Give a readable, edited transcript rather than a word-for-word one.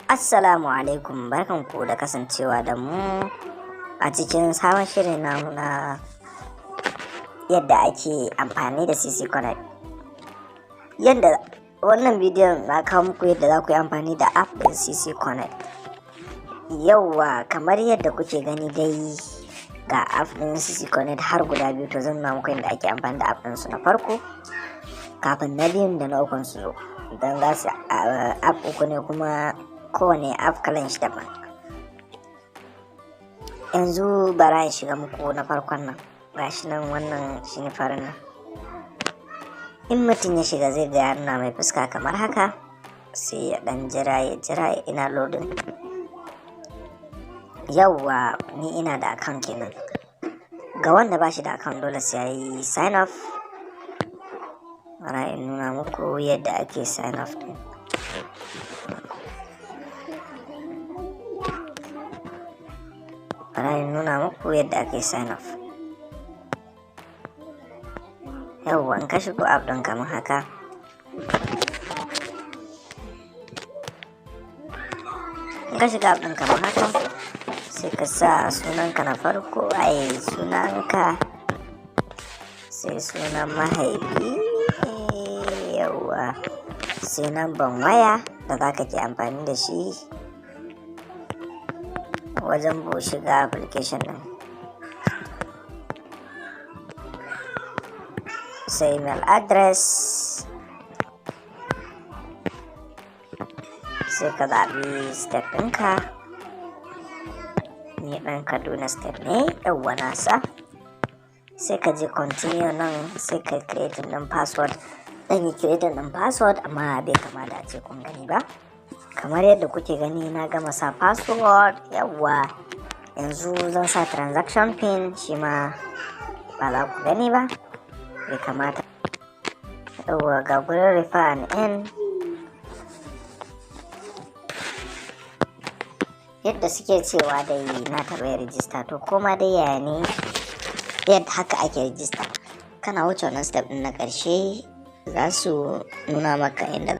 Assalamu alaikum, barkanku da kasancewa da mu a cikin sabon shirin namu na yadda ake amfani da SISY CONNECT. Yadda wannan bidiyon na kawo muku yadda za ku yi amfani da app ɗin SISY CONNECT. Yauwa, kamar yadda kuke gani dai ga app ɗin SISY CONNECT har guda biyu, to zan nuna muku yadda ake amfani da app ɗin su na farko kafin na biyun da na ukun su zo. Idan za su app uku ne kuma kowane app kalan shi daban. Yanzu bara in shiga muku na farkon nan, gashi nan wannan shine farin nan. In mutum ya shiga zai ga nuna mai fuska kamar haka, sai ya dan jira ina loading. Yawwa, ni ina da account kenan. Ga wanda ba shi da account dole sai yayi sign off. Bara in nuna muku yadda ake sign off din. Yawwa, in ka shigo app ɗin kamar haka, sai ka sa sunanka na farko, sunanka, sai sunan mahaifi, yawwa, sai namban waya da zaka ke amfani da shi wajen shiga application ɗin, sai email address, sai ka zaɓi state ɗinka. Ni ɗan Kaduna state ne, yawwa nasa. Sai ka je continue nan, sai ka create ɗin password. Zan yi create ɗin password amma bai kamata a ce kun gani ba. Kamar yadda kuke gani na gama sa password, yawwa. Yanzu zan sa transaction pin, shi ma ba za ku gani ba, bai kamata. Yawwa, ga gurin refer and end. Yadda suke cewa dai na taɓa yin rijista, to koma dai yaya ne yadda haka ake rijista. Kana wuce wannan step ɗin na ƙarshe za su nuna maka inda